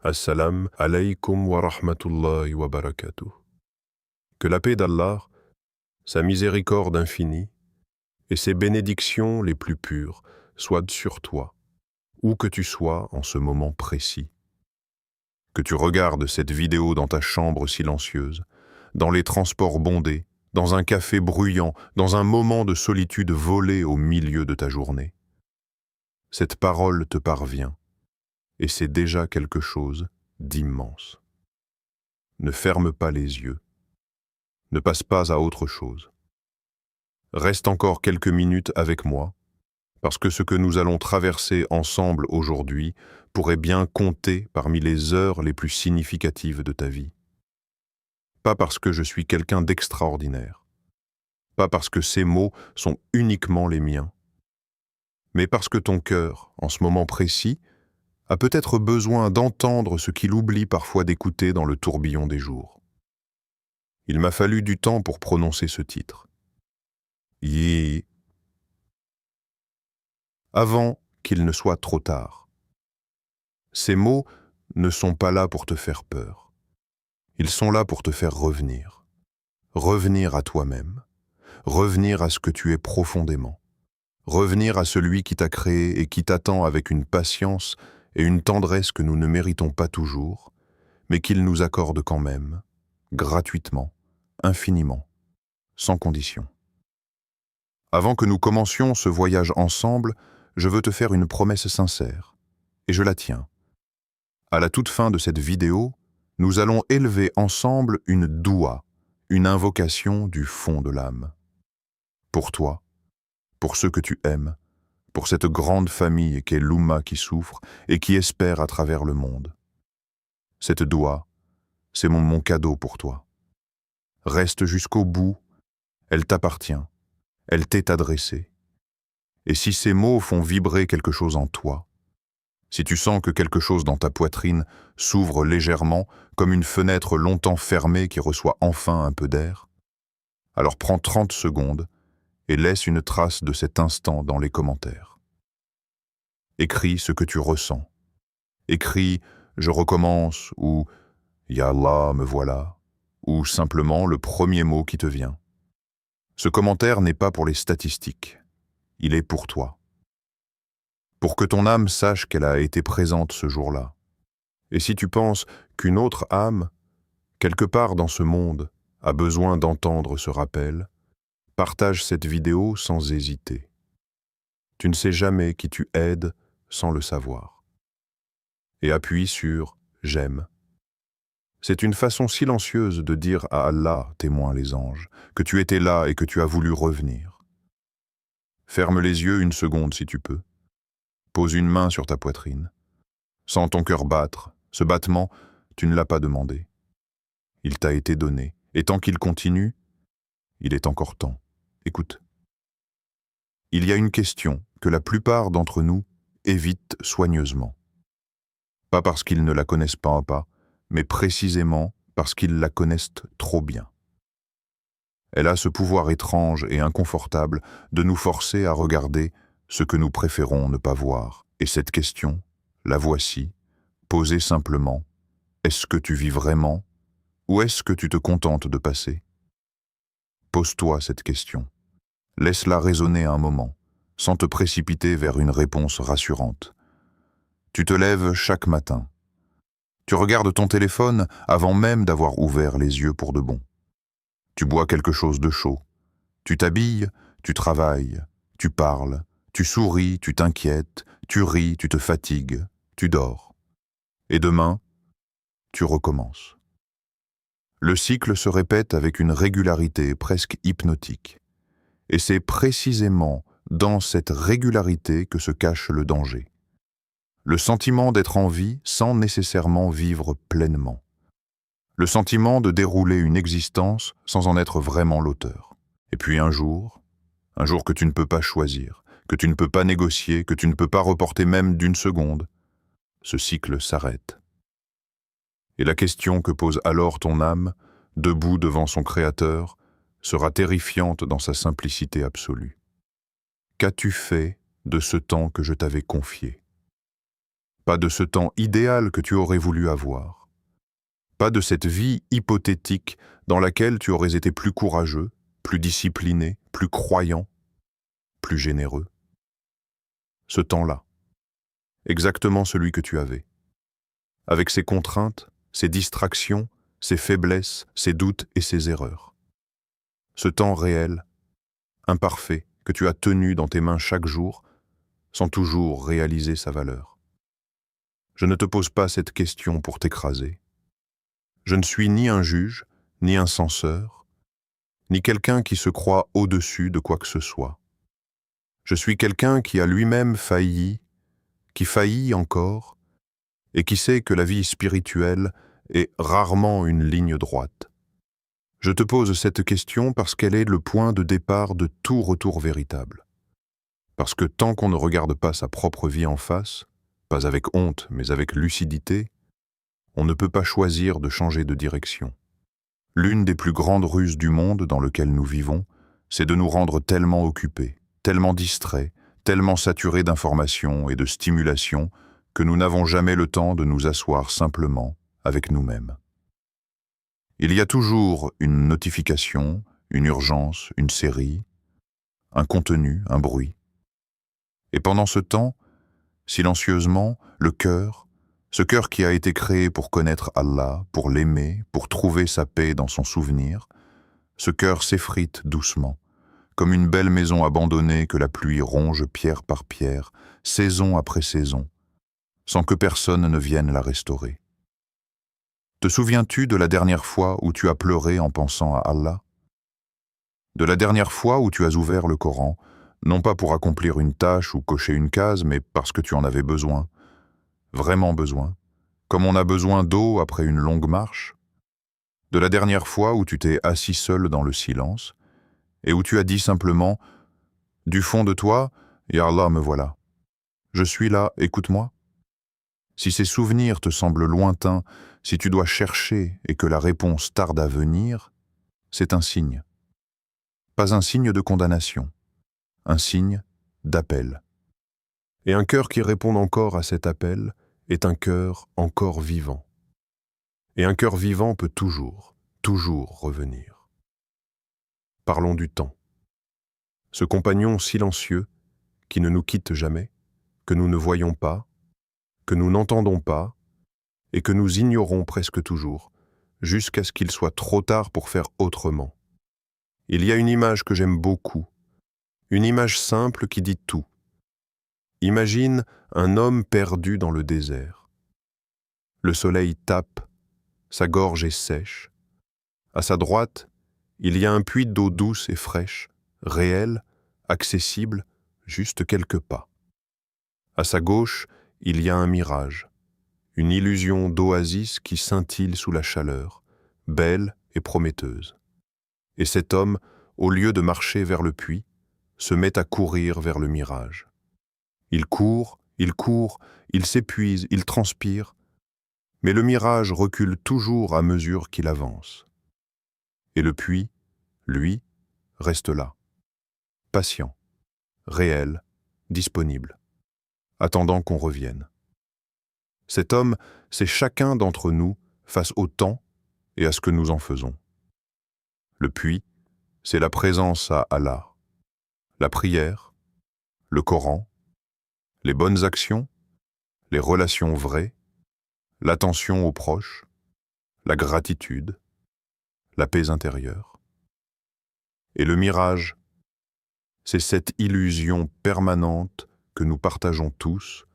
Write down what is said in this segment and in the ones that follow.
Assalam alaykum wa rahmatullahi wa barakatuh. Que la paix d'Allah, sa miséricorde infinie et ses bénédictions les plus pures soient sur toi, où que tu sois en ce moment précis. Que tu regardes cette vidéo dans ta chambre silencieuse, dans les transports bondés, dans un café bruyant, dans un moment de solitude volé au milieu de ta journée. Cette parole te parvient, et c'est déjà quelque chose d'immense. Ne ferme pas les yeux. Ne passe pas à autre chose. Reste encore quelques minutes avec moi, parce que ce que nous allons traverser ensemble aujourd'hui pourrait bien compter parmi les heures les plus significatives de ta vie. Pas parce que je suis quelqu'un d'extraordinaire, pas parce que ces mots sont uniquement les miens, mais parce que ton cœur, en ce moment précis, a peut-être besoin d'entendre ce qu'il oublie parfois d'écouter dans le tourbillon des jours. Il m'a fallu du temps pour prononcer ce titre. Yi. Avant qu'il ne soit trop tard. Ces mots ne sont pas là pour te faire peur. Ils sont là pour te faire revenir. Revenir à toi-même. Revenir à ce que tu es profondément. Revenir à celui qui t'a créé et qui t'attend avec une patience et une tendresse que nous ne méritons pas toujours, mais qu'il nous accorde quand même, gratuitement, infiniment, sans condition. Avant que nous commencions ce voyage ensemble, je veux te faire une promesse sincère, et je la tiens. À la toute fin de cette vidéo, nous allons élever ensemble une doua, une invocation du fond de l'âme. Pour toi, pour ceux que tu aimes, pour cette grande famille qu'est l'Oumma qui souffre et qui espère à travers le monde. Cette doua, c'est mon cadeau pour toi. Reste jusqu'au bout, elle t'appartient, elle t'est adressée. Et si ces mots font vibrer quelque chose en toi, si tu sens que quelque chose dans ta poitrine s'ouvre légèrement, comme une fenêtre longtemps fermée qui reçoit enfin un peu d'air, alors prends 30 secondes et laisse une trace de cet instant dans les commentaires. Écris ce que tu ressens. Écris « Je recommence » ou « Ya Allah, me voilà » ou simplement le premier mot qui te vient. Ce commentaire n'est pas pour les statistiques, il est pour toi. Pour que ton âme sache qu'elle a été présente ce jour-là. Et si tu penses qu'une autre âme, quelque part dans ce monde, a besoin d'entendre ce rappel, partage cette vidéo sans hésiter. Tu ne sais jamais qui tu aides sans le savoir. Et appuie sur « J'aime ». C'est une façon silencieuse de dire à Allah, témoin les anges, que tu étais là et que tu as voulu revenir. Ferme les yeux une seconde si tu peux. Pose une main sur ta poitrine. Sens ton cœur battre. Ce battement, tu ne l'as pas demandé. Il t'a été donné. Et tant qu'il continue, il est encore temps. Écoute. Il y a une question que la plupart d'entre nous évitent soigneusement. Pas parce qu'ils ne la connaissent pas, mais précisément parce qu'ils la connaissent trop bien. Elle a ce pouvoir étrange et inconfortable de nous forcer à regarder ce que nous préférons ne pas voir. Et cette question, la voici, posée simplement. Est-ce que tu vis vraiment ou est-ce que tu te contentes de passer? Pose-toi cette question. Laisse-la résonner un moment, sans te précipiter vers une réponse rassurante. Tu te lèves chaque matin. Tu regardes ton téléphone avant même d'avoir ouvert les yeux pour de bon. Tu bois quelque chose de chaud. Tu t'habilles, tu travailles, tu parles, tu souris, tu t'inquiètes, tu ris, tu te fatigues, tu dors. Et demain, tu recommences. Le cycle se répète avec une régularité presque hypnotique. Et c'est précisément dans cette régularité que se cache le danger. Le sentiment d'être en vie sans nécessairement vivre pleinement. Le sentiment de dérouler une existence sans en être vraiment l'auteur. Et puis un jour que tu ne peux pas choisir, que tu ne peux pas négocier, que tu ne peux pas reporter même d'une seconde, ce cycle s'arrête. Et la question que pose alors ton âme, debout devant son Créateur, sera terrifiante dans sa simplicité absolue. Qu'as-tu fait de ce temps que je t'avais confié? pas de ce temps idéal que tu aurais voulu avoir, pas de cette vie hypothétique dans laquelle tu aurais été plus courageux, plus discipliné, plus croyant, plus généreux. Ce temps-là, exactement celui que tu avais, avec ses contraintes, ses distractions, ses faiblesses, ses doutes et ses erreurs. Ce temps réel, imparfait, que tu as tenu dans tes mains chaque jour, sans toujours réaliser sa valeur. Je ne te pose pas cette question pour t'écraser. Je ne suis ni un juge, ni un censeur, ni quelqu'un qui se croit au-dessus de quoi que ce soit. Je suis quelqu'un qui a lui-même failli, qui faillit encore, et qui sait que la vie spirituelle est rarement une ligne droite. Je te pose cette question parce qu'elle est le point de départ de tout retour véritable. Parce que tant qu'on ne regarde pas sa propre vie en face, pas avec honte mais avec lucidité, on ne peut pas choisir de changer de direction. L'une des plus grandes ruses du monde dans lequel nous vivons, c'est de nous rendre tellement occupés, tellement distraits, tellement saturés d'informations et de stimulations que nous n'avons jamais le temps de nous asseoir simplement avec nous-mêmes. Il y a toujours une notification, une urgence, une série, un contenu, un bruit. Et pendant ce temps, silencieusement, le cœur, ce cœur qui a été créé pour connaître Allah, pour l'aimer, pour trouver sa paix dans son souvenir, ce cœur s'effrite doucement, comme une belle maison abandonnée que la pluie ronge pierre par pierre, saison après saison, sans que personne ne vienne la restaurer. Te souviens-tu de la dernière fois où tu as pleuré en pensant à Allah? De la dernière fois où tu as ouvert le Coran, non pas pour accomplir une tâche ou cocher une case, mais parce que tu en avais besoin, vraiment besoin, comme on a besoin d'eau après une longue marche? De la dernière fois où tu t'es assis seul dans le silence, et où tu as dit simplement « Du fond de toi, Ya Allah, me voilà. Je suis là, écoute-moi ». Si ces souvenirs te semblent lointains, si tu dois chercher et que la réponse tarde à venir, c'est un signe. Pas un signe de condamnation, un signe d'appel. Et un cœur qui répond encore à cet appel est un cœur encore vivant. Et un cœur vivant peut toujours, toujours revenir. Parlons du temps. Ce compagnon silencieux qui ne nous quitte jamais, que nous ne voyons pas, que nous n'entendons pas et que nous ignorons presque toujours, jusqu'à ce qu'il soit trop tard pour faire autrement. Il y a une image que j'aime beaucoup, une image simple qui dit tout. Imagine un homme perdu dans le désert. Le soleil tape, sa gorge est sèche. À sa droite, il y a un puits d'eau douce et fraîche, réel, accessible, juste quelques pas. À sa gauche, il y a un mirage, une illusion d'oasis qui scintille sous la chaleur, belle et prometteuse. Et cet homme, au lieu de marcher vers le puits, se met à courir vers le mirage. Il court, il s'épuise, il transpire, mais le mirage recule toujours à mesure qu'il avance. Et le puits, lui, reste là, patient, réel, disponible, attendant qu'on revienne. Cet homme, c'est chacun d'entre nous face au temps et à ce que nous en faisons. Le puits, c'est la présence à Allah, la prière, le Coran, les bonnes actions, les relations vraies, l'attention aux proches, la gratitude, la paix intérieure. Et le mirage, c'est cette illusion permanente que nous partageons tous,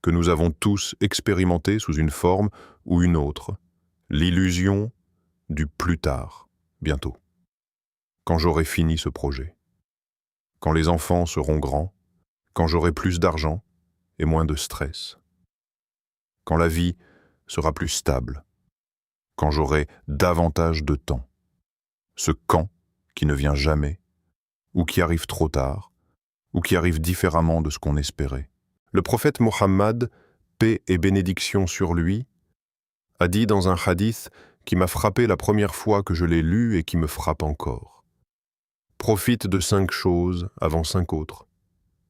que nous avons tous expérimentée sous une forme ou une autre, l'illusion du plus tard, bientôt, quand j'aurai fini ce projet, quand les enfants seront grands, quand j'aurai plus d'argent et moins de stress, quand la vie sera plus stable, quand j'aurai davantage de temps. Ce quand qui ne vient jamais, ou qui arrive trop tard, ou qui arrive différemment de ce qu'on espérait. Le prophète Mohammed, paix et bénédiction sur lui, a dit dans un hadith qui m'a frappé la première fois que je l'ai lu et qui me frappe encore. Profite de 5 choses avant 5 autres.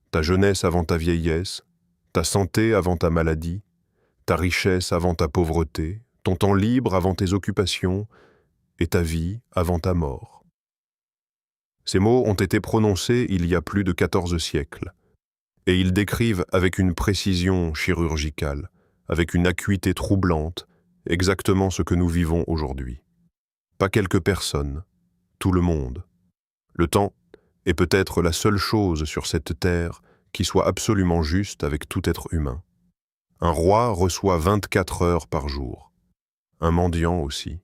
Ta jeunesse avant ta vieillesse, ta santé avant ta maladie, ta richesse avant ta pauvreté, ton temps libre avant tes occupations, et ta vie avant ta mort. Ces mots ont été prononcés il y a plus de 14 siècles, et ils décrivent avec une précision chirurgicale, avec une acuité troublante, exactement ce que nous vivons aujourd'hui. Pas quelques personnes, tout le monde. Le temps est peut-être la seule chose sur cette terre qui soit absolument juste avec tout être humain. Un roi reçoit 24 heures par jour. Un mendiant aussi.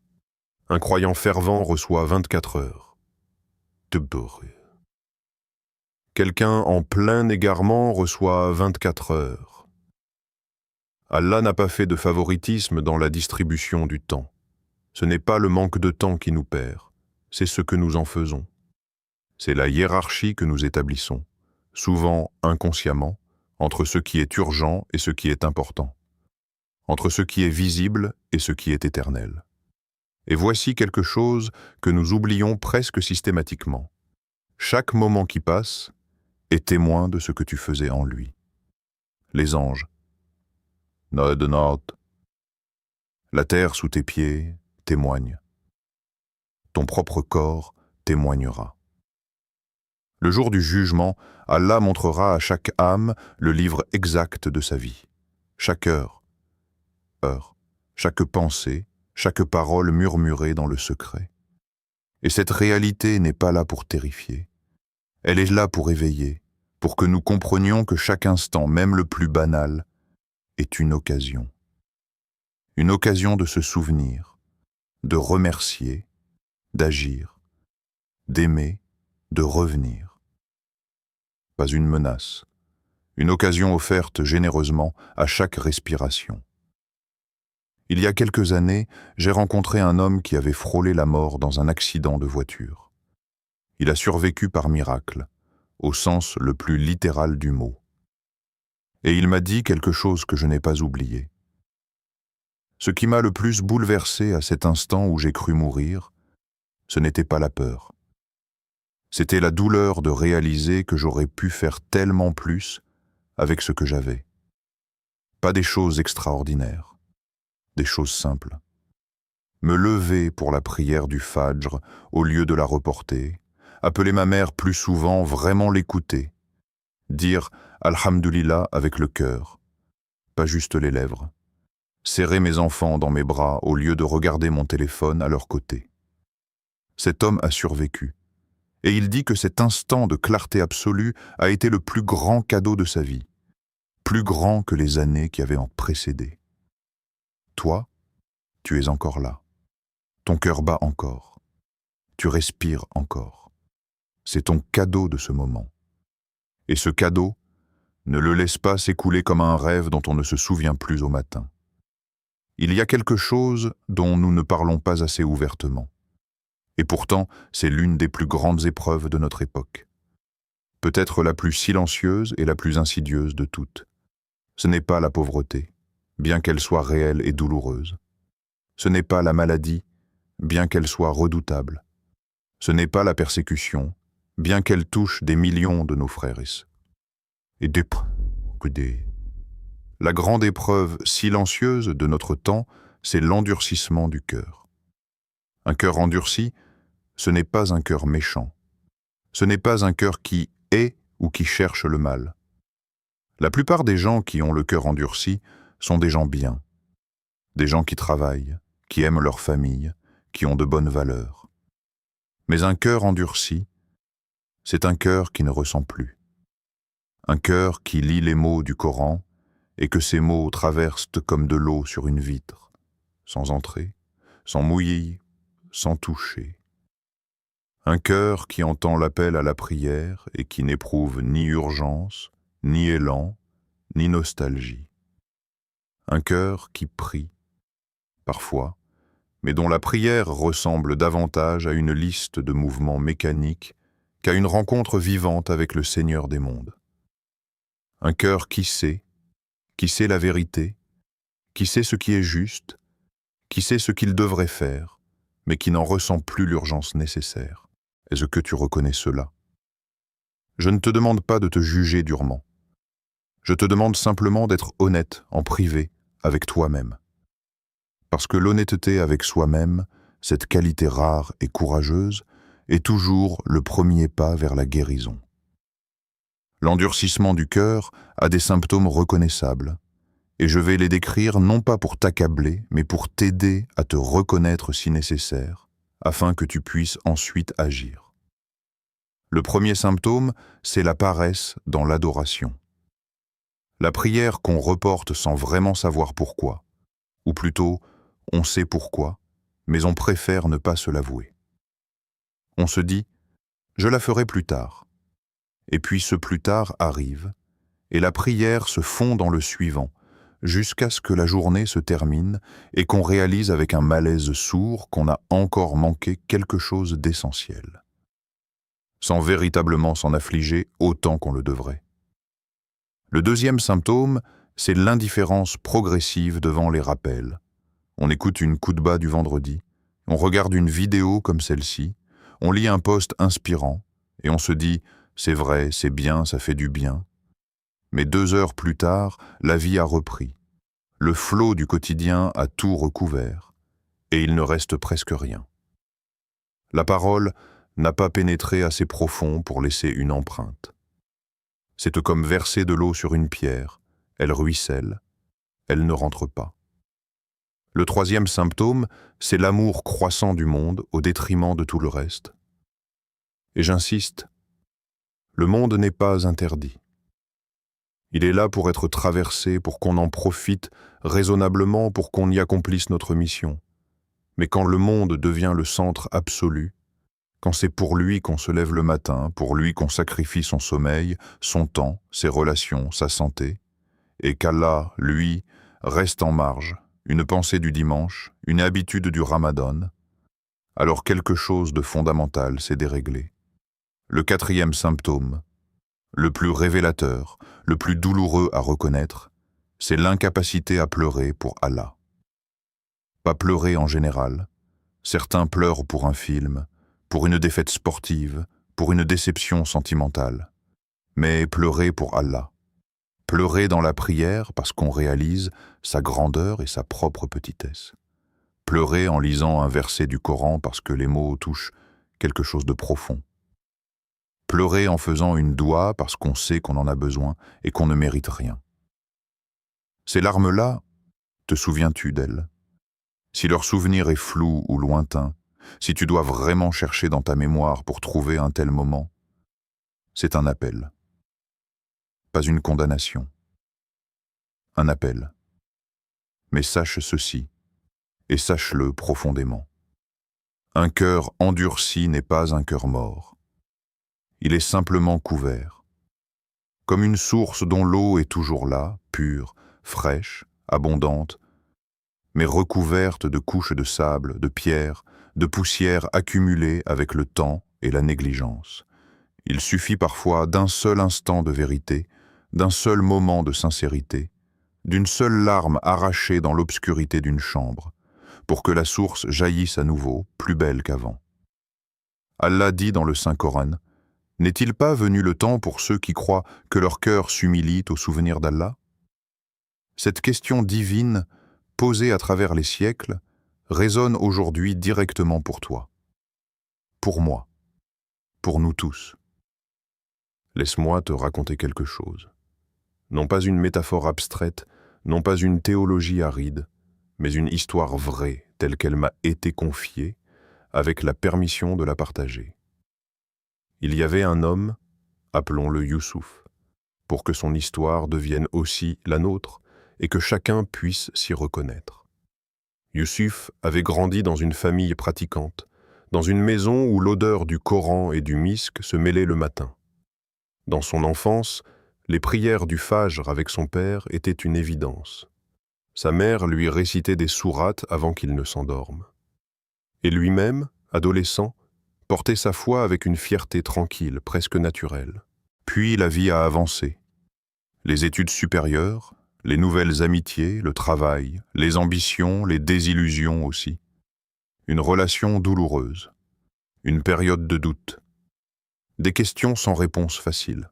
Un croyant fervent reçoit 24 heures. Quelqu'un en plein égarement reçoit 24 heures. Allah n'a pas fait de favoritisme dans la distribution du temps. Ce n'est pas le manque de temps qui nous perd, c'est ce que nous en faisons. C'est la hiérarchie que nous établissons, souvent inconsciemment, entre ce qui est urgent et ce qui est important, entre ce qui est visible et ce qui est éternel. Et voici quelque chose que nous oublions presque systématiquement. Chaque moment qui passe est témoin de ce que tu faisais en lui. Les anges. Nod, nod. La terre sous tes pieds témoigne. Ton propre corps témoignera. Le jour du jugement, Allah montrera à chaque âme le livre exact de sa vie. Chaque heure, chaque pensée, chaque parole murmurée dans le secret. Et cette réalité n'est pas là pour terrifier. Elle est là pour éveiller, pour que nous comprenions que chaque instant, même le plus banal, est une occasion. Une occasion de se souvenir, de remercier, d'agir, d'aimer, de revenir. Pas une menace, une occasion offerte généreusement à chaque respiration. Il y a quelques années, j'ai rencontré un homme qui avait frôlé la mort dans un accident de voiture. Il a survécu par miracle, au sens le plus littéral du mot. Et il m'a dit quelque chose que je n'ai pas oublié. Ce qui m'a le plus bouleversé à cet instant où j'ai cru mourir, ce n'était pas la peur. C'était la douleur de réaliser que j'aurais pu faire tellement plus avec ce que j'avais. Pas des choses extraordinaires, des choses simples. Me lever pour la prière du Fajr au lieu de la reporter, appeler ma mère plus souvent, vraiment l'écouter, dire « Alhamdulillah » avec le cœur, pas juste les lèvres, serrer mes enfants dans mes bras au lieu de regarder mon téléphone à leur côté. Cet homme a survécu, et il dit que cet instant de clarté absolue a été le plus grand cadeau de sa vie, plus grand que les années qui avaient en précédé. Toi, tu es encore là. Ton cœur bat encore. Tu respires encore. C'est ton cadeau de ce moment. Et ce cadeau, ne le laisse pas s'écouler comme un rêve dont on ne se souvient plus au matin. Il y a quelque chose dont nous ne parlons pas assez ouvertement. Et pourtant, c'est l'une des plus grandes épreuves de notre époque. Peut-être la plus silencieuse et la plus insidieuse de toutes. Ce n'est pas la pauvreté, bien qu'elle soit réelle et douloureuse. Ce n'est pas la maladie, bien qu'elle soit redoutable. Ce n'est pas la persécution, bien qu'elle touche des millions de nos frères et des... La grande épreuve silencieuse de notre temps, c'est l'endurcissement du cœur. Un cœur endurci, ce n'est pas un cœur méchant. Ce n'est pas un cœur qui est ou qui cherche le mal. La plupart des gens qui ont le cœur endurci sont des gens bien, des gens qui travaillent, qui aiment leur famille, qui ont de bonnes valeurs. Mais un cœur endurci, c'est un cœur qui ne ressent plus. Un cœur qui lit les mots du Coran et que ces mots traversent comme de l'eau sur une vitre, sans entrer, sans mouiller, sans toucher. Un cœur qui entend l'appel à la prière et qui n'éprouve ni urgence, ni élan, ni nostalgie. Un cœur qui prie, parfois, mais dont la prière ressemble davantage à une liste de mouvements mécaniques qu'à une rencontre vivante avec le Seigneur des mondes. Un cœur qui sait la vérité, qui sait ce qui est juste, qui sait ce qu'il devrait faire, mais qui n'en ressent plus l'urgence nécessaire. Est-ce que tu reconnais cela? Je ne te demande pas de te juger durement. Je te demande simplement d'être honnête en privé avec toi-même. Parce que l'honnêteté avec soi-même, cette qualité rare et courageuse, est toujours le premier pas vers la guérison. L'endurcissement du cœur a des symptômes reconnaissables, et je vais les décrire non pas pour t'accabler, mais pour t'aider à te reconnaître si nécessaire, afin que tu puisses ensuite agir. Le premier symptôme, c'est la paresse dans l'adoration. La prière qu'on reporte sans vraiment savoir pourquoi, ou plutôt, on sait pourquoi, mais on préfère ne pas se l'avouer. On se dit « je la ferai plus tard », et puis ce plus tard arrive, et la prière se fond dans le suivant, jusqu'à ce que la journée se termine et qu'on réalise avec un malaise sourd qu'on a encore manqué quelque chose d'essentiel, sans véritablement s'en affliger autant qu'on le devrait. Le deuxième symptôme, c'est l'indifférence progressive devant les rappels. On écoute une khutba du vendredi, on regarde une vidéo comme celle-ci, on lit un post inspirant, et on se dit « c'est vrai, c'est bien, ça fait du bien ». Mais 2 heures plus tard, la vie a repris. Le flot du quotidien a tout recouvert, et il ne reste presque rien. La parole n'a pas pénétré assez profond pour laisser une empreinte. C'est comme verser de l'eau sur une pierre, elle ruisselle, elle ne rentre pas. Le troisième symptôme, c'est l'amour croissant du monde au détriment de tout le reste. Et j'insiste, le monde n'est pas interdit. Il est là pour être traversé, pour qu'on en profite raisonnablement, pour qu'on y accomplisse notre mission. Mais quand le monde devient le centre absolu, quand c'est pour lui qu'on se lève le matin, pour lui qu'on sacrifie son sommeil, son temps, ses relations, sa santé, et qu'Allah, lui, reste en marge, une pensée du dimanche, une habitude du Ramadan, alors quelque chose de fondamental s'est déréglé. Le quatrième symptôme, le plus révélateur, le plus douloureux à reconnaître, c'est l'incapacité à pleurer pour Allah. Pas pleurer en général. Certains pleurent pour un film, pour une défaite sportive, pour une déception sentimentale. Mais pleurer pour Allah. Pleurer dans la prière parce qu'on réalise sa grandeur et sa propre petitesse. Pleurer en lisant un verset du Coran parce que les mots touchent quelque chose de profond. Pleurer en faisant une doua parce qu'on sait qu'on en a besoin et qu'on ne mérite rien. Ces larmes-là, te souviens-tu d'elles? Si leur souvenir est flou ou lointain, si tu dois vraiment chercher dans ta mémoire pour trouver un tel moment, c'est un appel. Pas une condamnation. Un appel. Mais sache ceci, et sache-le profondément. Un cœur endurci n'est pas un cœur mort. Il est simplement couvert. Comme une source dont l'eau est toujours là, pure, fraîche, abondante, mais recouverte de couches de sable, de pierres, de poussière accumulées avec le temps et la négligence. Il suffit parfois d'un seul instant de vérité, d'un seul moment de sincérité, d'une seule larme arrachée dans l'obscurité d'une chambre, pour que la source jaillisse à nouveau, plus belle qu'avant. Allah dit dans le Saint-Coran, « N'est-il pas venu le temps pour ceux qui croient que leur cœur s'humilie au souvenir d'Allah ?» Cette question divine, posée à travers les siècles, résonne aujourd'hui directement pour toi, pour moi, pour nous tous. Laisse-moi te raconter quelque chose. Non pas une métaphore abstraite, non pas une théologie aride, mais une histoire vraie telle qu'elle m'a été confiée, avec la permission de la partager. Il y avait un homme, appelons-le Youssouf, pour que son histoire devienne aussi la nôtre et que chacun puisse s'y reconnaître. Youssouf avait grandi dans une famille pratiquante, dans une maison où l'odeur du Coran et du misk se mêlait le matin. Dans son enfance, les prières du Fajr avec son père étaient une évidence. Sa mère lui récitait des sourates avant qu'il ne s'endorme. Et lui-même, adolescent, portait sa foi avec une fierté tranquille, presque naturelle. Puis la vie a avancé. Les études supérieures, les nouvelles amitiés, le travail, les ambitions, les désillusions aussi. Une relation douloureuse. Une période de doute. Des questions sans réponse facile.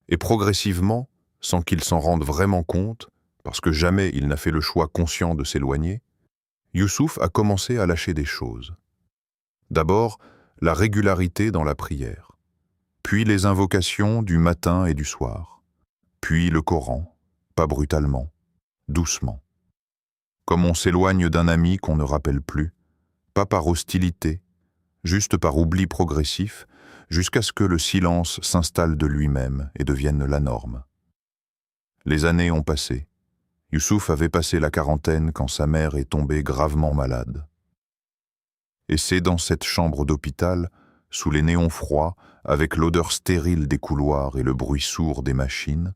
Et progressivement, sans qu'il s'en rende vraiment compte, parce que jamais il n'a fait le choix conscient de s'éloigner, Youssouf a commencé à lâcher des choses. D'abord, la régularité dans la prière, puis les invocations du matin et du soir, puis le Coran, pas brutalement, doucement. Comme on s'éloigne d'un ami qu'on ne rappelle plus, pas par hostilité, juste par oubli progressif, jusqu'à ce que le silence s'installe de lui-même et devienne la norme. Les années ont passé. Youssouf avait passé la quarantaine quand sa mère est tombée gravement malade. Et c'est dans cette chambre d'hôpital, sous les néons froids, avec l'odeur stérile des couloirs et le bruit sourd des machines,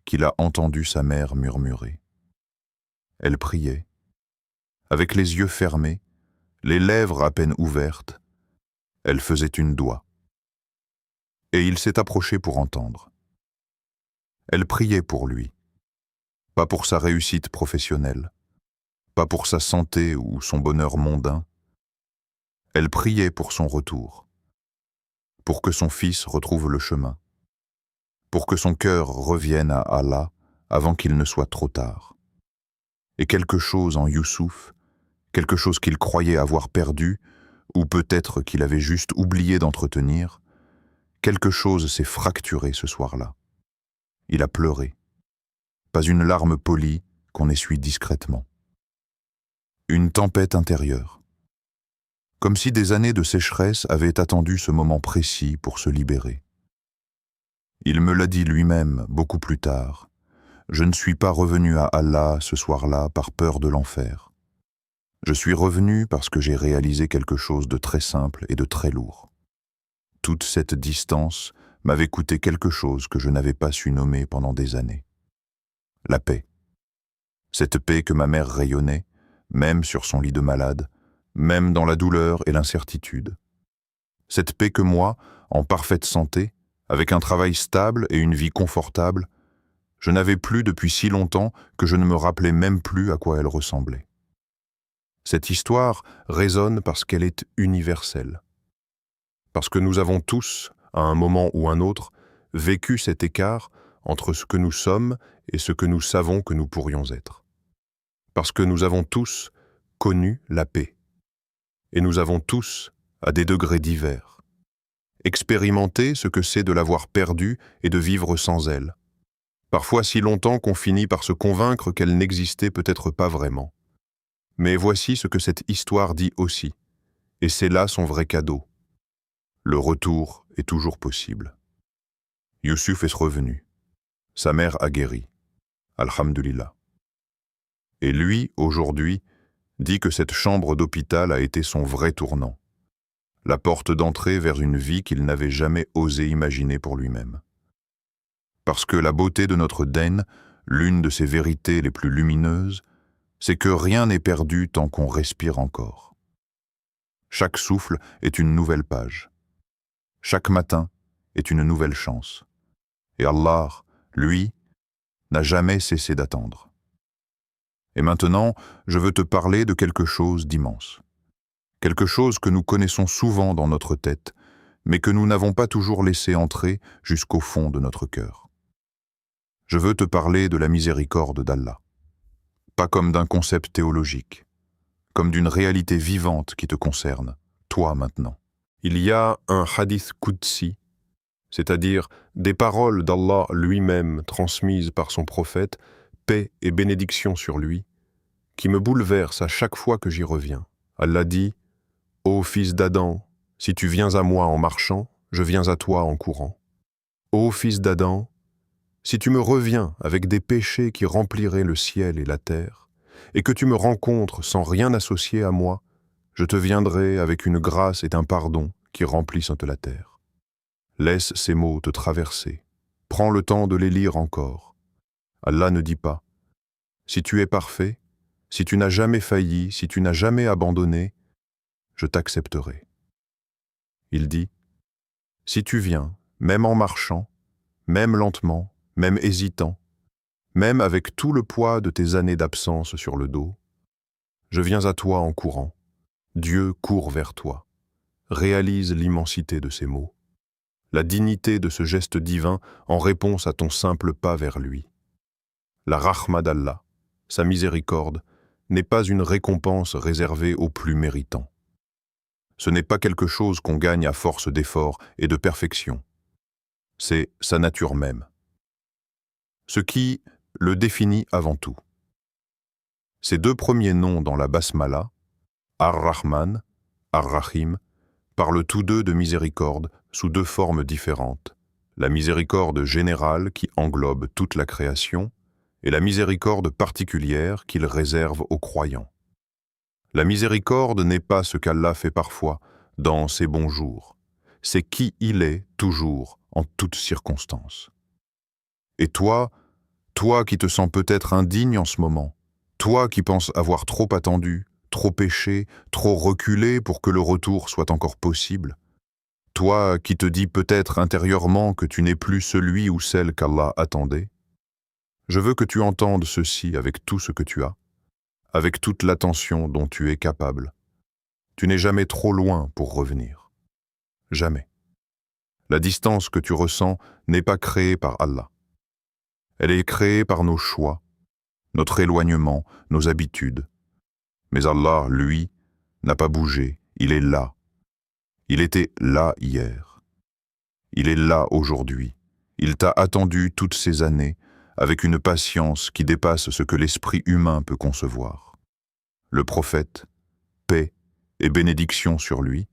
qu'il a entendu sa mère murmurer. Elle priait. Avec les yeux fermés, les lèvres à peine ouvertes, elle faisait une doua. Et il s'est approché pour entendre. Elle priait pour lui, pas pour sa réussite professionnelle, pas pour sa santé ou son bonheur mondain. Elle priait pour son retour, pour que son fils retrouve le chemin, pour que son cœur revienne à Allah avant qu'il ne soit trop tard. Et quelque chose en Youssouf, quelque chose qu'il croyait avoir perdu, ou peut-être qu'il avait juste oublié d'entretenir, quelque chose s'est fracturé ce soir-là. Il a pleuré. Pas une larme polie qu'on essuie discrètement. Une tempête intérieure. Comme si des années de sécheresse avaient attendu ce moment précis pour se libérer. Il me l'a dit lui-même beaucoup plus tard. Je ne suis pas revenu à Allah ce soir-là par peur de l'enfer. Je suis revenu parce que j'ai réalisé quelque chose de très simple et de très lourd. Toute cette distance m'avait coûté quelque chose que je n'avais pas su nommer pendant des années. La paix. Cette paix que ma mère rayonnait, même sur son lit de malade, même dans la douleur et l'incertitude. Cette paix que moi, en parfaite santé, avec un travail stable et une vie confortable, je n'avais plus depuis si longtemps que je ne me rappelais même plus à quoi elle ressemblait. Cette histoire résonne parce qu'elle est universelle. Parce que nous avons tous, à un moment ou un autre, vécu cet écart entre ce que nous sommes et ce que nous savons que nous pourrions être. Parce que nous avons tous connu la paix. Et nous avons tous, à des degrés divers, expérimenté ce que c'est de l'avoir perdue et de vivre sans elle. Parfois si longtemps qu'on finit par se convaincre qu'elle n'existait peut-être pas vraiment. Mais voici ce que cette histoire dit aussi, et c'est là son vrai cadeau. Le retour est toujours possible. Youssouf est revenu. Sa mère a guéri. Alhamdulillah. Et lui, aujourd'hui, dit que cette chambre d'hôpital a été son vrai tournant. La porte d'entrée vers une vie qu'il n'avait jamais osé imaginer pour lui-même. Parce que la beauté de notre dîn, l'une de ses vérités les plus lumineuses, c'est que rien n'est perdu tant qu'on respire encore. Chaque souffle est une nouvelle page. Chaque matin est une nouvelle chance. Et Allah, lui, n'a jamais cessé d'attendre. Et maintenant, je veux te parler de quelque chose d'immense. Quelque chose que nous connaissons souvent dans notre tête, mais que nous n'avons pas toujours laissé entrer jusqu'au fond de notre cœur. Je veux te parler de la miséricorde d'Allah. Pas comme d'un concept théologique, comme d'une réalité vivante qui te concerne, toi maintenant. Il y a un hadith qudsi, c'est-à-dire des paroles d'Allah lui-même transmises par son prophète, paix et bénédiction sur lui, qui me bouleversent à chaque fois que j'y reviens. Allah dit « Ô fils d'Adam, si tu viens à moi en marchant, je viens à toi en courant. Ô fils d'Adam, si tu me reviens avec des péchés qui rempliraient le ciel et la terre, et que tu me rencontres sans rien associer à moi, je te viendrai avec une grâce et un pardon qui remplissent la terre. Laisse ces mots te traverser. Prends le temps de les lire encore. Allah ne dit pas « Si tu es parfait, si tu n'as jamais failli, si tu n'as jamais abandonné, je t'accepterai. » Il dit « Si tu viens, même en marchant, même lentement, même hésitant, même avec tout le poids de tes années d'absence sur le dos, je viens à toi en courant. Dieu court vers toi. Réalise l'immensité de ces mots, la dignité de ce geste divin en réponse à ton simple pas vers lui. La rahma d'Allah, sa miséricorde, n'est pas une récompense réservée aux plus méritants. Ce n'est pas quelque chose qu'on gagne à force d'efforts et de perfection. C'est sa nature même. Ce qui le définit avant tout. Ces deux premiers noms dans la Basmala, Ar-Rahman, Ar-Rahim, parlent tous deux de miséricorde sous deux formes différentes. La miséricorde générale qui englobe toute la création et la miséricorde particulière qu'il réserve aux croyants. La miséricorde n'est pas ce qu'Allah fait parfois dans ses bons jours. C'est qui il est toujours, en toutes circonstances. Et toi qui te sens peut-être indigne en ce moment, toi qui penses avoir trop attendu, trop péché, trop reculé pour que le retour soit encore possible, toi qui te dis peut-être intérieurement que tu n'es plus celui ou celle qu'Allah attendait, je veux que tu entendes ceci avec tout ce que tu as, avec toute l'attention dont tu es capable. Tu n'es jamais trop loin pour revenir. Jamais. La distance que tu ressens n'est pas créée par Allah. Elle est créée par nos choix, notre éloignement, nos habitudes. Mais Allah, lui, n'a pas bougé, il est là. Il était là hier. Il est là aujourd'hui. Il t'a attendu toutes ces années avec une patience qui dépasse ce que l'esprit humain peut concevoir. Le prophète, paix et bénédiction sur lui,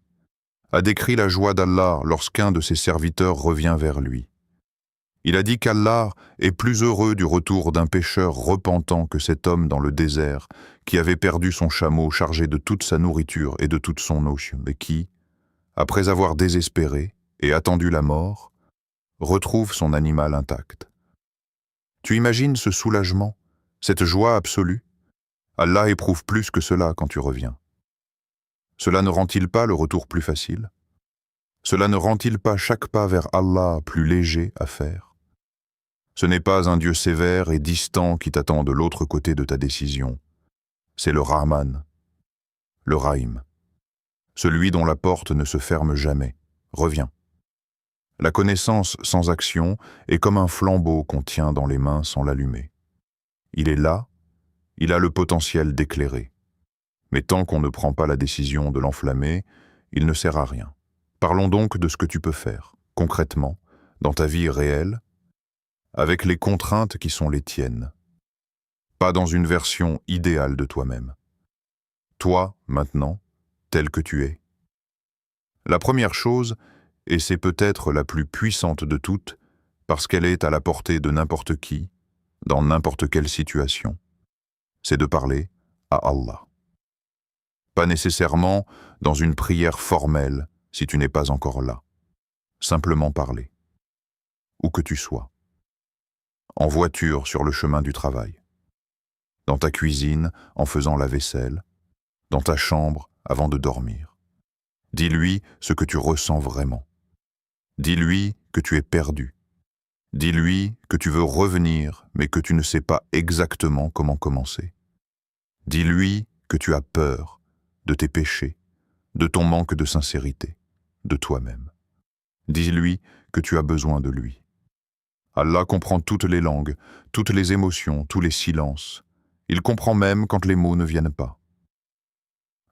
a décrit la joie d'Allah lorsqu'un de ses serviteurs revient vers lui. Il a dit qu'Allah est plus heureux du retour d'un pécheur repentant que cet homme dans le désert qui avait perdu son chameau chargé de toute sa nourriture et de toute son eau, et qui, après avoir désespéré et attendu la mort, retrouve son animal intact. Tu imagines ce soulagement, cette joie absolue? Allah éprouve plus que cela quand tu reviens. Cela ne rend-il pas le retour plus facile? Cela ne rend-il pas chaque pas vers Allah plus léger à faire? Ce n'est pas un Dieu sévère et distant qui t'attend de l'autre côté de ta décision. C'est le Rahman, le Rahim, celui dont la porte ne se ferme jamais. Reviens. La connaissance sans action est comme un flambeau qu'on tient dans les mains sans l'allumer. Il est là, il a le potentiel d'éclairer. Mais tant qu'on ne prend pas la décision de l'enflammer, il ne sert à rien. Parlons donc de ce que tu peux faire, concrètement, dans ta vie réelle, avec les contraintes qui sont les tiennes. Pas dans une version idéale de toi-même. Toi, maintenant, tel que tu es. La première chose, et c'est peut-être la plus puissante de toutes, parce qu'elle est à la portée de n'importe qui, dans n'importe quelle situation, c'est de parler à Allah. Pas nécessairement dans une prière formelle, si tu n'es pas encore là. Simplement parler. Où que tu sois. En voiture sur le chemin du travail. Dans ta cuisine en faisant la vaisselle. Dans ta chambre avant de dormir. Dis-lui ce que tu ressens vraiment. Dis-lui que tu es perdu. Dis-lui que tu veux revenir, mais que tu ne sais pas exactement comment commencer. Dis-lui que tu as peur de tes péchés, de ton manque de sincérité, de toi-même. Dis-lui que tu as besoin de lui. Allah comprend toutes les langues, toutes les émotions, tous les silences. Il comprend même quand les mots ne viennent pas.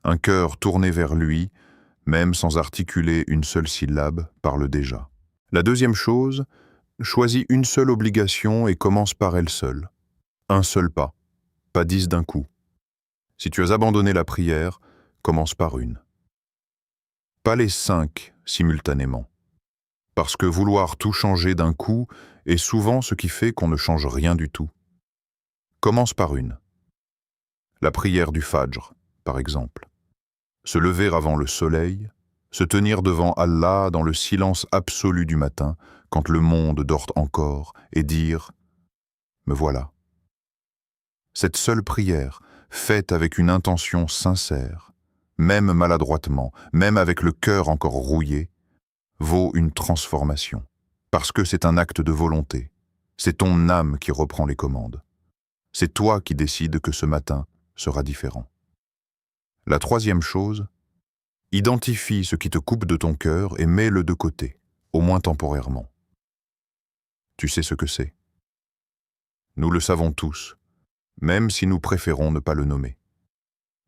Un cœur tourné vers lui, même sans articuler une seule syllabe, parle déjà. La deuxième chose, choisis une seule obligation et commence par elle seule. Un seul pas, pas 10 d'un coup. Si tu as abandonné la prière, commence par une. Pas les 5 simultanément. Parce que vouloir tout changer d'un coup est souvent ce qui fait qu'on ne change rien du tout. Commence par une. La prière du Fajr, par exemple. Se lever avant le soleil, se tenir devant Allah dans le silence absolu du matin, quand le monde dort encore, et dire « Me voilà ». Cette seule prière, faite avec une intention sincère, même maladroitement, même avec le cœur encore rouillé, vaut une transformation, parce que c'est un acte de volonté. C'est ton âme qui reprend les commandes. C'est toi qui décides que ce matin sera différent. La troisième chose, identifie ce qui te coupe de ton cœur et mets-le de côté, au moins temporairement. Tu sais ce que c'est. Nous le savons tous, même si nous préférons ne pas le nommer.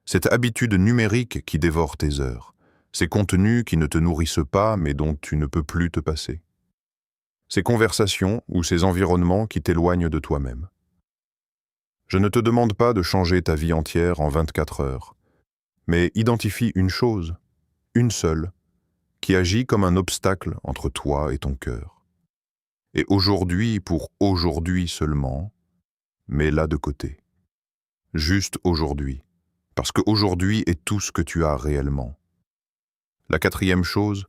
Cette habitude numérique qui dévore tes heures, ces contenus qui ne te nourrissent pas mais dont tu ne peux plus te passer. Ces conversations ou ces environnements qui t'éloignent de toi-même. Je ne te demande pas de changer ta vie entière en 24 heures, mais identifie une chose, une seule, qui agit comme un obstacle entre toi et ton cœur. Et aujourd'hui, pour aujourd'hui seulement, mets-la de côté. Juste aujourd'hui, parce qu'aujourd'hui est tout ce que tu as réellement. La quatrième chose,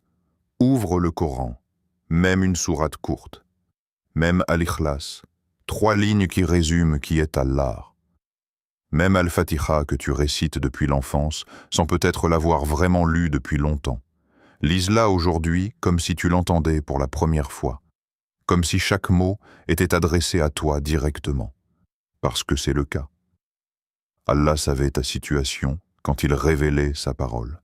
ouvre le Coran, même une sourate courte, même Al-Ikhlas, 3 lignes qui résument qui est Allah. Même Al-Fatiha que tu récites depuis l'enfance, sans peut-être l'avoir vraiment lu depuis longtemps. Lise-la aujourd'hui comme si tu l'entendais pour la première fois, comme si chaque mot était adressé à toi directement, parce que c'est le cas. Allah savait ta situation quand il révélait sa parole.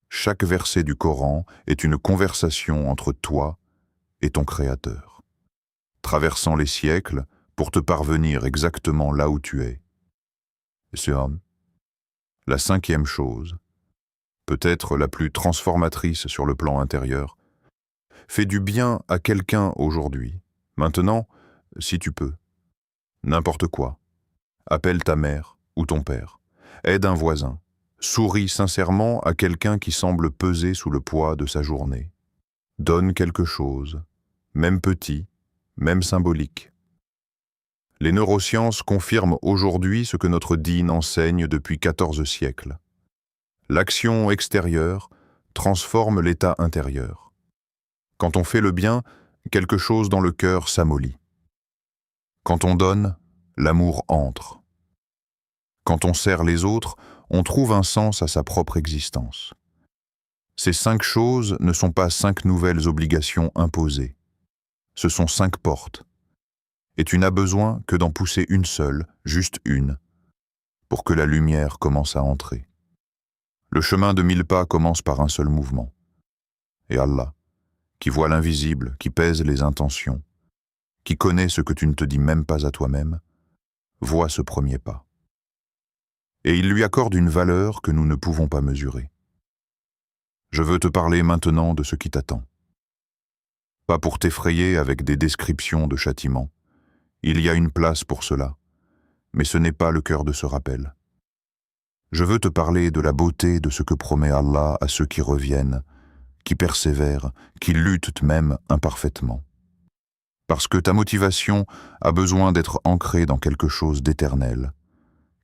Chaque verset du Coran est une conversation entre toi et ton Créateur, traversant les siècles pour te parvenir exactement là où tu es. Et c'est la 5e chose, peut-être la plus transformatrice sur le plan intérieur, fais du bien à quelqu'un aujourd'hui, maintenant, si tu peux. N'importe quoi. Appelle ta mère ou ton père. Aide un voisin. Souris sincèrement à quelqu'un qui semble peser sous le poids de sa journée. Donne quelque chose, même petit, même symbolique. Les neurosciences confirment aujourd'hui ce que notre dîne enseigne depuis 14 siècles. L'action extérieure transforme l'état intérieur. Quand on fait le bien, quelque chose dans le cœur s'amollit. Quand on donne, l'amour entre. Quand on sert les autres, on trouve un sens à sa propre existence. Ces 5 choses ne sont pas 5 nouvelles obligations imposées. Ce sont 5 portes. Et tu n'as besoin que d'en pousser une seule, juste une, pour que la lumière commence à entrer. Le chemin de 1000 pas commence par un seul mouvement. Et Allah, qui voit l'invisible, qui pèse les intentions, qui connaît ce que tu ne te dis même pas à toi-même, voit ce premier pas. Et il lui accorde une valeur que nous ne pouvons pas mesurer. Je veux te parler maintenant de ce qui t'attend. Pas pour t'effrayer avec des descriptions de châtiments. Il y a une place pour cela, mais ce n'est pas le cœur de ce rappel. Je veux te parler de la beauté de ce que promet Allah à ceux qui reviennent, qui persévèrent, qui luttent même imparfaitement. Parce que ta motivation a besoin d'être ancrée dans quelque chose d'éternel,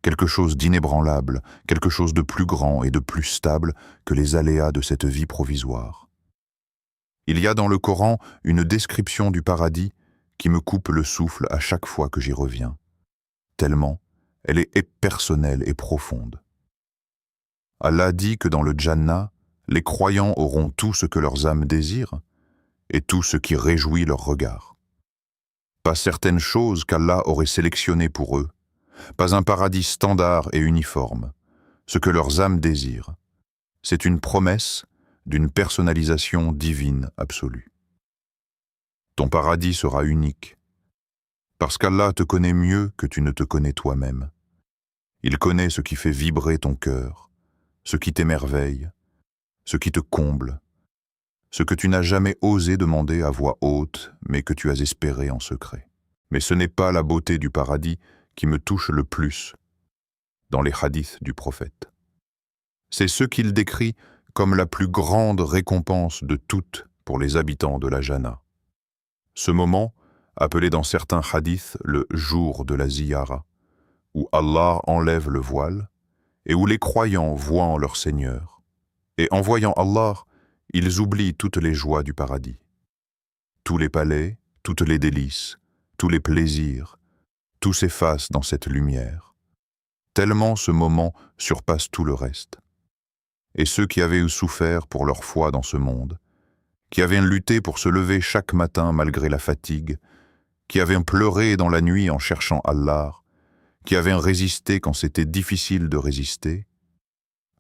quelque chose d'inébranlable, quelque chose de plus grand et de plus stable que les aléas de cette vie provisoire. Il y a dans le Coran une description du paradis qui me coupe le souffle à chaque fois que j'y reviens, tellement elle est personnelle et profonde. Allah dit que dans le Jannah, les croyants auront tout ce que leurs âmes désirent et tout ce qui réjouit leur regard. Pas certaines choses qu'Allah aurait sélectionnées pour eux, pas un paradis standard et uniforme, ce que leurs âmes désirent. C'est une promesse d'une personnalisation divine absolue. Ton paradis sera unique, parce qu'Allah te connaît mieux que tu ne te connais toi-même. Il connaît ce qui fait vibrer ton cœur, ce qui t'émerveille, ce qui te comble, ce que tu n'as jamais osé demander à voix haute, mais que tu as espéré en secret. Mais ce n'est pas la beauté du paradis qui me touche le plus dans les hadiths du prophète. C'est ce qu'il décrit comme la plus grande récompense de toutes pour les habitants de la Jannah. Ce moment, appelé dans certains hadiths le jour de la ziyara, où Allah enlève le voile et où les croyants voient en leur Seigneur. Et en voyant Allah, ils oublient toutes les joies du paradis. Tous les palais, toutes les délices, tous les plaisirs, tout s'efface dans cette lumière. Tellement ce moment surpasse tout le reste. Et ceux qui avaient souffert pour leur foi dans ce monde, qui avaient lutté pour se lever chaque matin malgré la fatigue, qui avaient pleuré dans la nuit en cherchant Allah, qui avaient résisté quand c'était difficile de résister,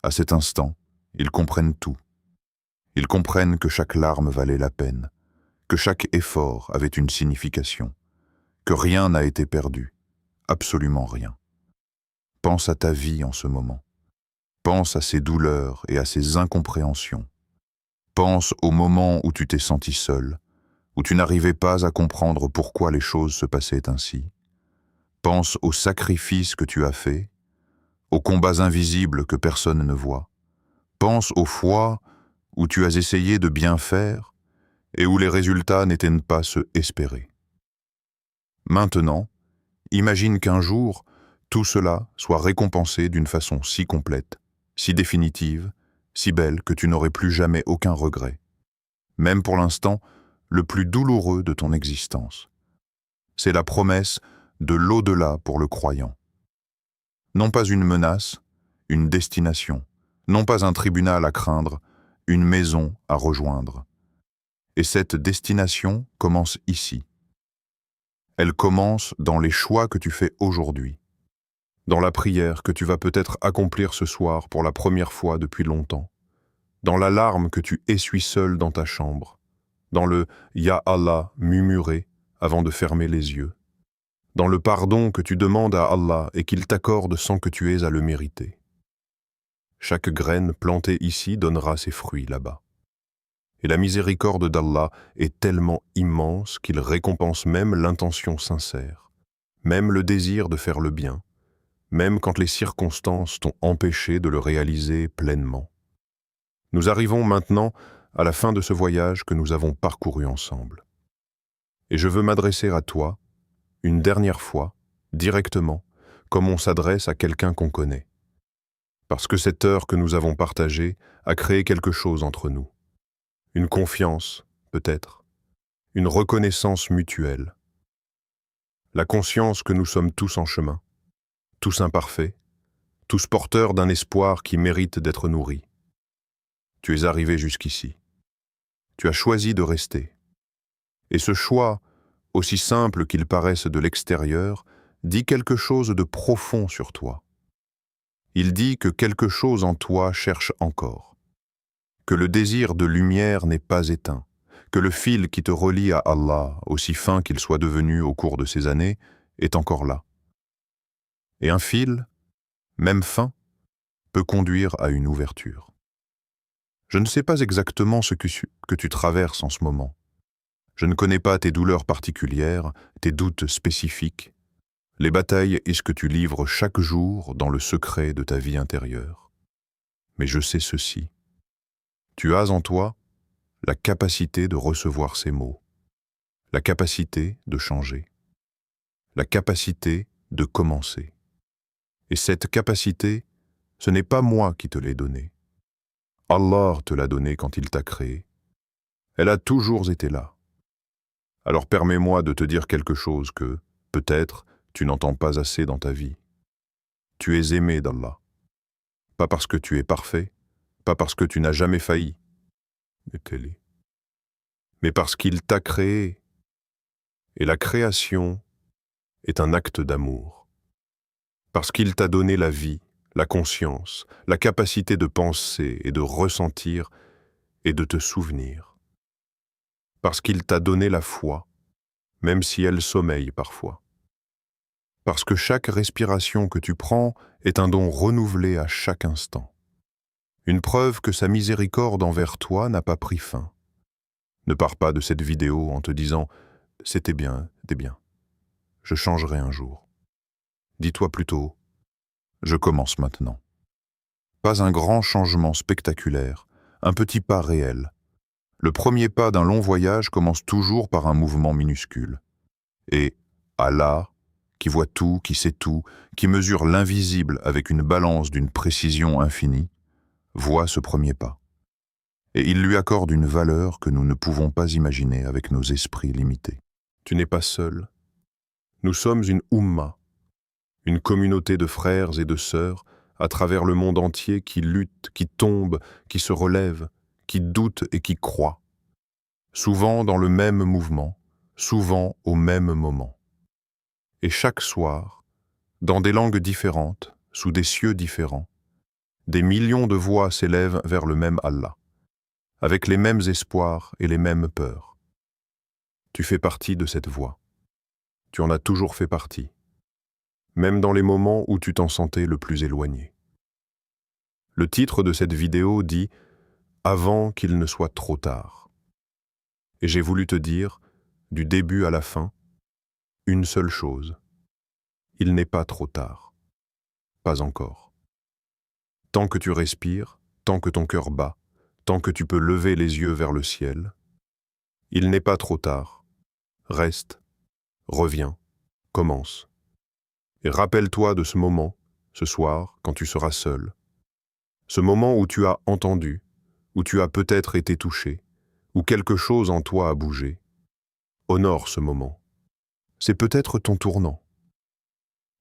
à cet instant, ils comprennent tout. Ils comprennent que chaque larme valait la peine, que chaque effort avait une signification, que rien n'a été perdu, absolument rien. Pense à ta vie en ce moment. Pense à ses douleurs et à ses incompréhensions. Pense au moment où tu t'es senti seul, où tu n'arrivais pas à comprendre pourquoi les choses se passaient ainsi. Pense aux sacrifices que tu as faits, aux combats invisibles que personne ne voit. Pense aux fois où tu as essayé de bien faire et où les résultats n'étaient pas ceux espérés. Maintenant, imagine qu'un jour, tout cela soit récompensé d'une façon si complète, si définitive, si belle que tu n'aurais plus jamais aucun regret, même pour l'instant le plus douloureux de ton existence. C'est la promesse de l'au-delà pour le croyant. Non pas une menace, une destination, non pas un tribunal à craindre, une maison à rejoindre. Et cette destination commence ici. Elle commence dans les choix que tu fais aujourd'hui, dans la prière que tu vas peut-être accomplir ce soir pour la première fois depuis longtemps, dans la larme que tu essuies seul dans ta chambre, dans le « Ya Allah » murmuré avant de fermer les yeux, dans le pardon que tu demandes à Allah et qu'il t'accorde sans que tu aies à le mériter. Chaque graine plantée ici donnera ses fruits là-bas. Et la miséricorde d'Allah est tellement immense qu'il récompense même l'intention sincère, même le désir de faire le bien, même quand les circonstances t'ont empêché de le réaliser pleinement. Nous arrivons maintenant à la fin de ce voyage que nous avons parcouru ensemble. Et je veux m'adresser à toi, une dernière fois, directement, comme on s'adresse à quelqu'un qu'on connaît. Parce que cette heure que nous avons partagée a créé quelque chose entre nous. Une confiance, peut-être, une reconnaissance mutuelle. La conscience que nous sommes tous en chemin, tous imparfaits, tous porteurs d'un espoir qui mérite d'être nourri. Tu es arrivé jusqu'ici. Tu as choisi de rester. Et ce choix, aussi simple qu'il paraisse de l'extérieur, dit quelque chose de profond sur toi. Il dit que quelque chose en toi cherche encore, que le désir de lumière n'est pas éteint, que le fil qui te relie à Allah, aussi fin qu'il soit devenu au cours de ces années, est encore là. Et un fil, même fin, peut conduire à une ouverture. Je ne sais pas exactement ce que tu traverses en ce moment. Je ne connais pas tes douleurs particulières, tes doutes spécifiques, les batailles et ce que tu livres chaque jour dans le secret de ta vie intérieure. Mais je sais ceci. Tu as en toi la capacité de recevoir ces mots, la capacité de changer, la capacité de commencer. Et cette capacité, ce n'est pas moi qui te l'ai donnée. Allah te l'a donnée quand il t'a créé. Elle a toujours été là. Alors permets-moi de te dire quelque chose que, peut-être, tu n'entends pas assez dans ta vie. Tu es aimé d'Allah. Pas parce que tu es parfait, pas parce que tu n'as jamais failli, mais parce qu'il t'a créé. Et la création est un acte d'amour. Parce qu'il t'a donné la vie, la conscience, la capacité de penser et de ressentir et de te souvenir. Parce qu'il t'a donné la foi, même si elle sommeille parfois. Parce que chaque respiration que tu prends est un don renouvelé à chaque instant. Une preuve que sa miséricorde envers toi n'a pas pris fin. Ne pars pas de cette vidéo en te disant « c'était bien, je changerai un jour ». Dis-toi plutôt « je commence maintenant ». Pas un grand changement spectaculaire, un petit pas réel. Le premier pas d'un long voyage commence toujours par un mouvement minuscule. Et Allah, qui voit tout, qui sait tout, qui mesure l'invisible avec une balance d'une précision infinie, voit ce premier pas. Et il lui accorde une valeur que nous ne pouvons pas imaginer avec nos esprits limités. Tu n'es pas seul. Nous sommes une Ummah, une communauté de frères et de sœurs à travers le monde entier qui luttent, qui tombent, qui se relèvent, qui doutent et qui croient. Souvent dans le même mouvement, souvent au même moment. Et chaque soir, dans des langues différentes, sous des cieux différents, des millions de voix s'élèvent vers le même Allah, avec les mêmes espoirs et les mêmes peurs. Tu fais partie de cette voix. tu en as toujours fait partie, même dans les moments où tu t'en sentais le plus éloigné. Le titre de cette vidéo dit « Avant qu'il ne soit trop tard ». Et j'ai voulu te dire, du début à la fin, une seule chose. Il n'est pas trop tard. Pas encore. Tant que tu respires, tant que ton cœur bat, tant que tu peux lever les yeux vers le ciel, il n'est pas trop tard. Reste, reviens, commence. Et rappelle-toi de ce moment, ce soir, quand tu seras seul. Ce moment où tu as entendu, où tu as peut-être été touché, où quelque chose en toi a bougé. Honore ce moment. C'est peut-être ton tournant.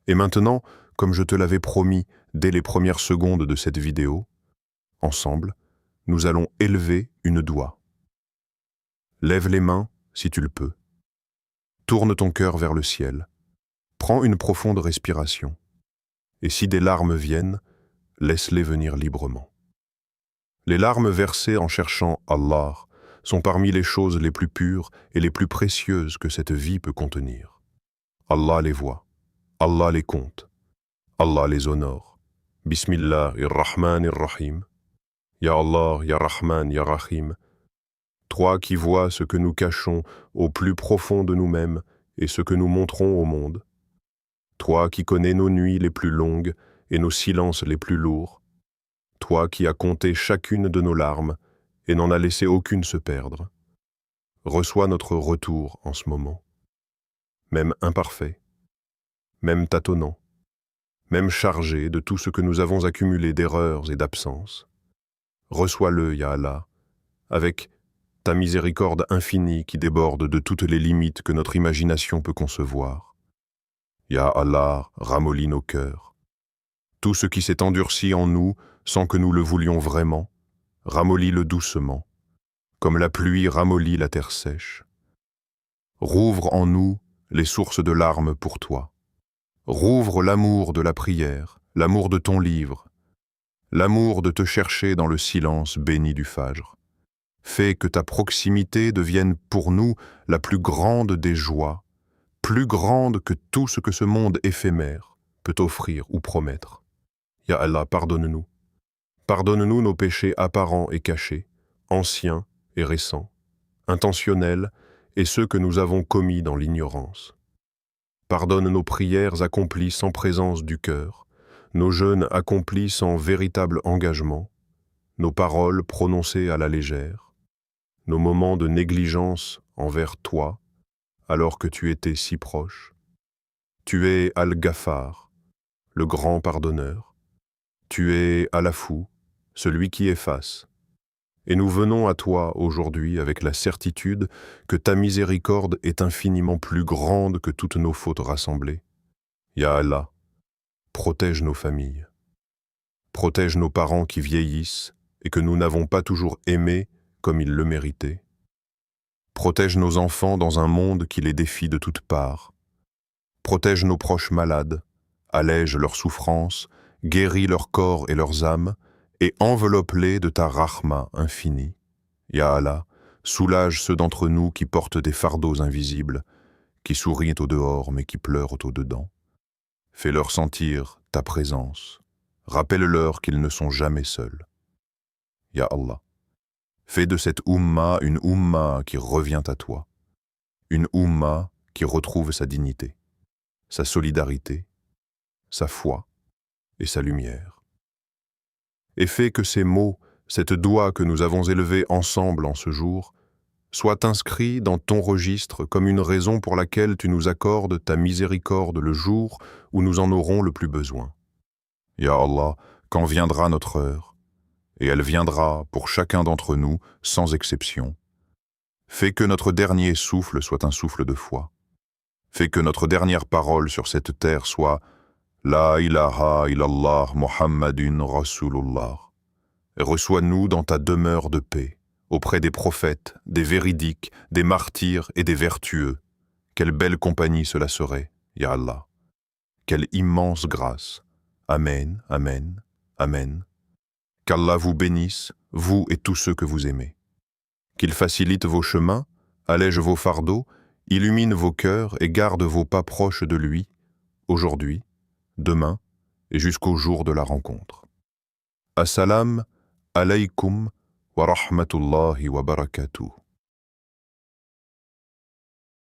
Et maintenant, comme je te l'avais promis dès les premières secondes de cette vidéo, ensemble, nous allons élever une doua. Lève les mains si tu le peux. Tourne ton cœur vers le ciel. Prends une profonde respiration. Et si des larmes viennent, laisse-les venir librement. Les larmes versées en cherchant Allah sont parmi les choses les plus pures et les plus précieuses que cette vie peut contenir. Allah les voit, Allah les compte, Allah les honore. Bismillahirrahmanirrahim. Ya Allah, Ya Rahman, Ya Rahim. Toi qui vois ce que nous cachons au plus profond de nous-mêmes et ce que nous montrons au monde. Toi qui connais nos nuits les plus longues et nos silences les plus lourds. Toi qui as compté chacune de nos larmes et n'en as laissé aucune se perdre. Reçois notre retour en ce moment. Même imparfait, même tâtonnant, même chargé de tout ce que nous avons accumulé d'erreurs et d'absences. Reçois-le, Ya Allah, avec ta miséricorde infinie qui déborde de toutes les limites que notre imagination peut concevoir. Ya Allah, ramollis nos cœurs. Tout ce qui s'est endurci en nous sans que nous le voulions vraiment, ramollis-le doucement, comme la pluie ramollit la terre sèche. Rouvre en nous les sources de larmes pour toi. Rouvre l'amour de la prière, l'amour de ton livre, l'amour de te chercher dans le silence béni du Fajr. Fais que ta proximité devienne pour nous la plus grande des joies, plus grande que tout ce que ce monde éphémère peut offrir ou promettre. Ya Allah, pardonne-nous. Pardonne-nous nos péchés apparents et cachés, anciens et récents, intentionnels et ceux que nous avons commis dans l'ignorance. Pardonne nos prières accomplies sans présence du cœur, nos jeûnes accomplis sans véritable engagement, nos paroles prononcées à la légère, nos moments de négligence envers toi, alors que tu étais si proche. Tu es Al-Ghaffar, le grand pardonneur. Tu es Al-Afou, celui qui efface. Et nous venons à toi aujourd'hui avec la certitude que ta miséricorde est infiniment plus grande que toutes nos fautes rassemblées. Ya Allah, protège nos familles. Protège nos parents qui vieillissent et que nous n'avons pas toujours aimés comme ils le méritaient. Protège nos enfants dans un monde qui les défie de toutes parts. Protège nos proches malades, allège leurs souffrances, guéris leur corps et leurs âmes, et enveloppe-les de ta rahma infinie. Ya Allah, soulage ceux d'entre nous qui portent des fardeaux invisibles, qui sourient au dehors mais qui pleurent au dedans. Fais-leur sentir ta présence. Rappelle-leur qu'ils ne sont jamais seuls. Ya Allah, fais de cette Ummah une Ummah qui revient à toi, une Ummah qui retrouve sa dignité, sa solidarité, sa foi et sa lumière. Et fais que ces mots, cette doua que nous avons élevée ensemble en ce jour, soient inscrits dans ton registre comme une raison pour laquelle tu nous accordes ta miséricorde le jour où nous en aurons le plus besoin. Ya Allah, quand viendra notre heure, et elle viendra pour chacun d'entre nous sans exception, fais que notre dernier souffle soit un souffle de foi. Fais que notre dernière parole sur cette terre soit La ilaha illallah Muhammadun Rasulullah. Et reçois-nous dans ta demeure de paix, auprès des prophètes, des véridiques, des martyrs et des vertueux. Quelle belle compagnie cela serait, Ya Allah. Quelle immense grâce. Amen, Amen, Amen. Qu'Allah vous bénisse, vous et tous ceux que vous aimez. Qu'il facilite vos chemins, allège vos fardeaux illumine vos cœurs et garde vos pas proches de lui, aujourd'hui, demain et jusqu'au jour de la rencontre. Assalam alaykum wa rahmatullahi wa barakatuh.